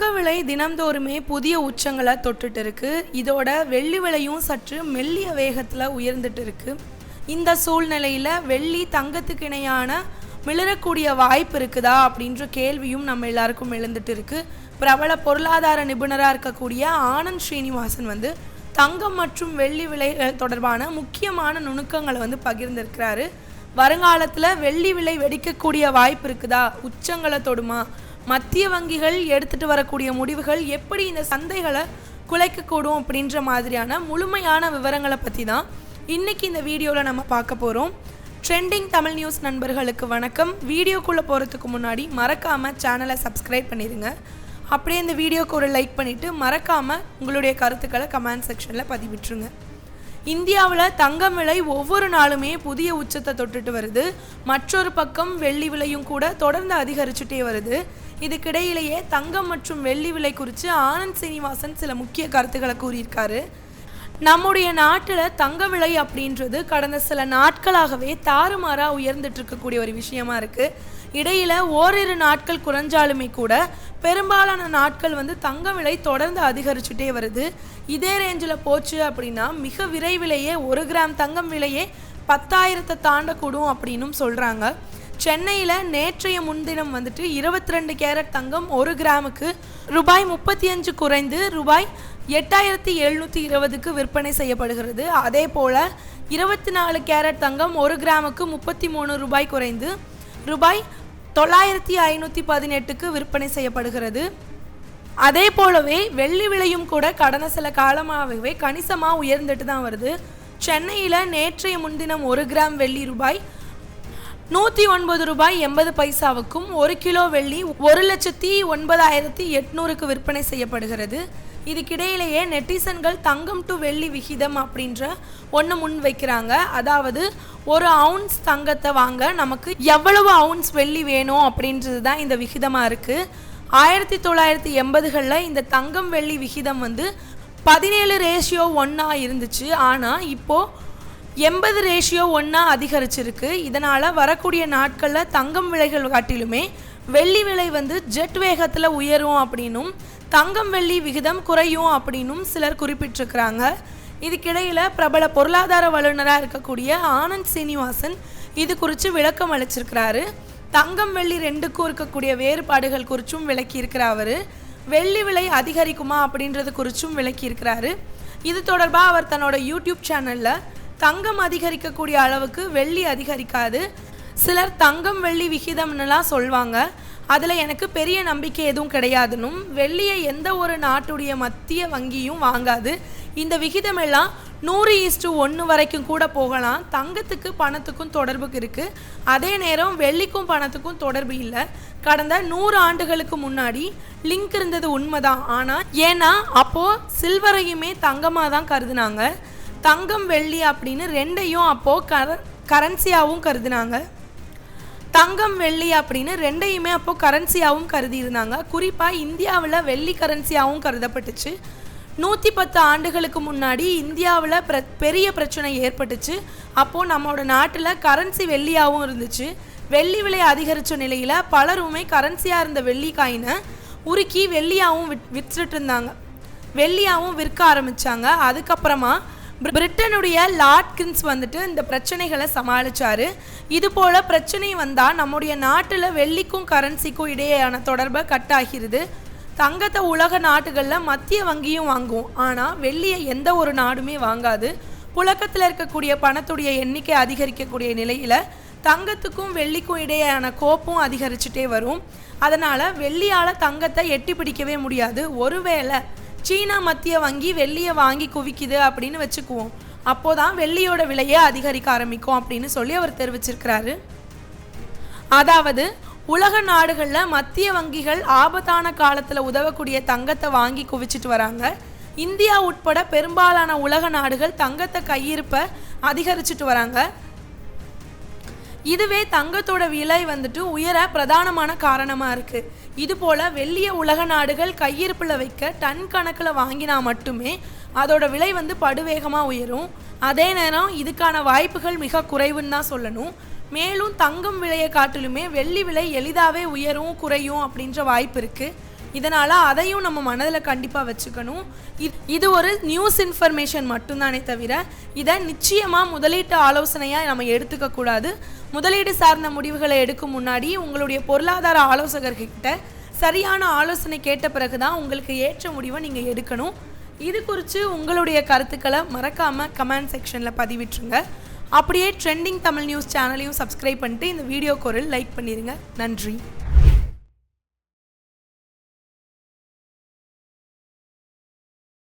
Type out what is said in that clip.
தங்க விலை தினம்தோறுமே புதிய உச்சங்களை தொட்டுட்டு இருக்கு. இதோட வெள்ளி விலையும் சற்று மெல்லிய வேகத்தில் உயர்ந்துட்டு இருக்கு. இந்த சூழ்நிலையில் வெள்ளி தங்கத்துக்கு இணையான மிளறக்கூடிய வாய்ப்பு இருக்குதா அப்படின்ற கேள்வியும் நம்ம எல்லாருக்கும் எழுந்துட்டு இருக்கு. பிரபல பொருளாதார நிபுணராக இருக்கக்கூடிய ஆனந்த் ஸ்ரீனிவாசன் தங்கம் மற்றும் வெள்ளி விலை தொடர்பான முக்கியமான நுணுக்கங்களை பகிர்ந்திருக்கிறாரு. வருங்காலத்தில் வெள்ளி விலை வெடிக்கக்கூடிய வாய்ப்பு இருக்குதா, உச்சங்களை தொடுமா, மத்திய வங்கிகள் எடுத்துகிட்டு வரக்கூடிய முடிவுகள் எப்படி இந்த சந்தைகளை குலைக்கக்கூடும் அப்படின்ற மாதிரியான முழுமையான விவரங்களை பற்றி தான் இன்றைக்கி இந்த வீடியோவில் நம்ம பார்க்க போகிறோம். ட்ரெண்டிங் தமிழ் நியூஸ் நண்பர்களுக்கு வணக்கம். வீடியோக்குள்ளே போகிறதுக்கு முன்னாடி மறக்காமல் சேனலை சப்ஸ்கிரைப் பண்ணிடுங்க. அப்படியே இந்த வீடியோக்கு ஒரு லைக் பண்ணிவிட்டு மறக்காமல் உங்களுடைய கருத்துக்களை கமெண்ட் செக்ஷனில் பதிவிட்டுருங்க. இந்தியாவில் தங்கம் விலை ஒவ்வொரு நாளுமே புதிய உச்சத்தை தொட்டுட்டு வருது. மற்றொரு பக்கம் வெள்ளி விலையும் கூட தொடர்ந்து அதிகரிச்சுட்டே வருது. இதுக்கிடையிலேயே தங்கம் மற்றும் வெள்ளி விலை குறித்து ஆனந்த் ஸ்ரீனிவாசன் சில முக்கிய கருத்துக்களை கூறியிருக்காரு. நம்முடைய நாட்டில் தங்க விலை அப்படின்றது கடந்த சில நாட்களாகவே தாறுமாறாக உயர்ந்துட்டு இருக்கக்கூடிய ஒரு விஷயமா இருக்குது. இடையில் ஓரிரு நாட்கள் குறைஞ்சாலுமே கூட பெரும்பாலான நாட்கள் தங்க விலை தொடர்ந்து அதிகரிச்சுட்டே வருது. இதே ரேஞ்சில் போச்சு அப்படின்னா மிக விரைவிலேயே 1 கிராம் தங்கம் விலையே 10,000 தாண்டக்கூடும் அப்படின்னும் சொல்கிறாங்க. சென்னையில் நேற்றைய முன்தினம் 22 கேரட் தங்கம் 1 கிராமுக்கு ரூபாய் 35 குறைந்து ரூபாய் 8,720க்கு விற்பனை செய்யப்படுகிறது. அதே போல் 24 கேரட் தங்கம் 1 கிராமுக்கு 33 ரூபாய் குறைந்து ரூபாய் 9,518க்கு விற்பனை செய்யப்படுகிறது. அதே போலவே வெள்ளி விலையும் கூட கடந்த சில காலமாகவே கணிசமாக உயர்ந்துட்டு தான் வருது. சென்னையில் நேற்றைய முன்தினம் 1 கிராம் வெள்ளி ரூபாய் 109 ரூபாய் 80 பைசாவுக்கும் 1 கிலோ வெள்ளி 1,09,800க்கு விற்பனை செய்யப்படுகிறது. இதுக்கிடையிலேயே நெட்டிசன்கள் தங்கம் டு வெள்ளி விகிதம் அப்படின்ற ஒன்று முன் வைக்கிறாங்க. அதாவது 1 அவுன்ஸ் தங்கத்தை வாங்க நமக்கு எவ்வளவு அவுன்ஸ் வெள்ளி வேணும் அப்படின்றது தான் இந்த விகிதமாக இருக்குது. 1980களில் இந்த தங்கம் வெள்ளி விகிதம் 17:1 இருந்துச்சு. ஆனால் இப்போது 80:1 அதிகரிச்சிருக்கு. இதனால் வரக்கூடிய நாட்களில் தங்கம் விலைகள் காட்டிலுமே வெள்ளி விலை ஜெட் வேகத்தில் உயரும் அப்படின்னும் தங்கம் வெள்ளி விகிதம் குறையும் அப்படின்னும் சிலர் குறிப்பிட்டிருக்கிறாங்க. இதுக்கிடையில் பிரபல பொருளாதார வல்லுநராக இருக்கக்கூடிய ஆனந்த் ஸ்ரீனிவாசன் இது குறித்து விளக்கம் அளிச்சிருக்கிறாரு. தங்கம் வெள்ளி ரெண்டுக்கும் இருக்கக்கூடிய வேறுபாடுகள் குறித்தும் விளக்கியிருக்கிறார் அவர். வெள்ளி விலை அதிகரிக்குமா அப்படின்றது குறித்தும் விளக்கியிருக்கிறாரு. இது தொடர்பாக அவர் தன்னோட யூடியூப் சேனலில் தங்கம் அதிகரிக்கக்கூடிய அளவுக்கு வெள்ளி அதிகரிக்காது, சிலர் தங்கம் வெள்ளி விகிதம்னுலாம் சொல்லுவாங்க, அதில் எனக்கு பெரிய நம்பிக்கை எதுவும் கிடையாதுன்னும், வெள்ளியை எந்த ஒரு நாட்டுடைய மத்திய வங்கியும் வாங்காது, இந்த விகிதம் எல்லாம் 100:1 வரைக்கும் கூட போகலாம். தங்கத்துக்கு பணத்துக்கும் தொடர்பு இருக்குது, அதே நேரம் வெள்ளிக்கும் பணத்துக்கும் தொடர்பு இல்லை. கடந்த 100 ஆண்டுகளுக்கு முன்னாடி லிங்க் இருந்தது உண்மைதான். ஆனால் ஏன்னா அப்போது சில்வரையுமே தங்கமாக தான் கருதுனாங்க. தங்கம் வெள்ளி அப்படின்னு ரெண்டையும் அப்போது கரன்சியாகவும் கருதுனாங்க. தங்கம் வெள்ளி அப்படின்னு ரெண்டையுமே அப்போது கரன்சியாகவும் கருதி இருந்தாங்க. குறிப்பாக இந்தியாவில் வெள்ளி கரன்சியாகவும் கருதப்பட்டுச்சு. 110 ஆண்டுகளுக்கு முன்னாடி இந்தியாவில் பெரிய பிரச்சனை ஏற்பட்டுச்சு. அப்போது நம்மளோட நாட்டில் கரன்சி வெள்ளியாகவும் இருந்துச்சு. வெள்ளி விலை அதிகரித்த நிலையில் பலருமே கரன்சியாக இருந்த வெள்ளி காயினை உருக்கி வெள்ளியாகவும் விற்றுட்டு இருந்தாங்க, வெள்ளியாகவும் விற்க ஆரம்பித்தாங்க. அதுக்கப்புறமா பிரிட்டனுடைய லார்ட்கின்ஸ் இந்த பிரச்சனைகளை சமாளித்தார். இது போல் பிரச்சனை வந்தால் நம்முடைய நாட்டில் வெள்ளிக்கும் கரன்சிக்கும் இடையேயான தொடர்பை கட் ஆகிறது. தங்கத்தை உலக நாடுகளில் மத்திய வங்கியும் வாங்குவோம், ஆனால் வெள்ளியை எந்த ஒரு நாடுமே வாங்காது. புழக்கத்தில் இருக்கக்கூடிய பணத்துடைய எண்ணிக்கை அதிகரிக்கக்கூடிய நிலையில் தங்கத்துக்கும் வெள்ளிக்கும் இடையேயான கோப்பும் அதிகரிச்சுட்டே வரும். அதனால் வெள்ளியால் தங்கத்தை எட்டி பிடிக்கவே முடியாது. ஒருவேளை சீனா மத்திய வங்கி வெள்ளியை வாங்கி குவிக்குது அப்படின்னு வச்சுக்குவோம், அப்போதான் வெள்ளியோட விலையை அதிகரிக்க ஆரம்பிக்கும் அப்படின்னு சொல்லி அவர் தெரிவிச்சிருக்கிறாரு. அதாவது உலக நாடுகளில் மத்திய வங்கிகள் ஆபத்தான காலத்தில் உதவக்கூடிய தங்கத்தை வாங்கி குவிச்சிட்டு வராங்க. இந்தியா உட்பட பெரும்பாலான உலக நாடுகள் தங்கத்தை கையிருப்பை அதிகரிச்சுட்டு வராங்க. இதுவே தங்கத்தோட விலை உயர பிரதானமான காரணமாக இருக்குது. இதுபோல் வெள்ளிய உலக நாடுகள் கையிருப்பில் வைக்க டன் கணக்கில் வாங்கினா மட்டுமே அதோட விலை படுவேகமாக உயரும். அதே நேரம் இதுக்கான வாய்ப்புகள் மிக குறைவுன்னு தான் சொல்லணும். மேலும் தங்கம் விலையை காட்டிலுமே வெள்ளி விலை எளிதாகவே உயரும் குறையும் அப்படின்ற வாய்ப்பு இருக்குது. இதனால் அதையும் நம்ம மனதில் கண்டிப்பாக வச்சுக்கணும். இது ஒரு நியூஸ் இன்ஃபர்மேஷன் மட்டும்தானே தவிர இதை நிச்சயமாக முதலீட்டு ஆலோசனையாக நம்ம எடுத்துக்கக்கூடாது. முதலீடு சார்ந்த முடிவுகளை எடுக்கும் முன்னாடி உங்களுடைய பொருளாதார ஆலோசகர்கிட்ட சரியான ஆலோசனை கேட்ட பிறகு தான் உங்களுக்கு ஏற்ற முடிவை நீங்கள் எடுக்கணும். இது குறித்து உங்களுடைய கருத்துக்களை மறக்காமல் கமெண்ட் செக்ஷனில் பதிவிட்டுருங்க. அப்படியே ட்ரெண்டிங் தமிழ் நியூஸ் சேனலையும் சப்ஸ்கிரைப் பண்ணிட்டு இந்த வீடியோக்கு ஒரு லைக் பண்ணிடுங்க. நன்றி.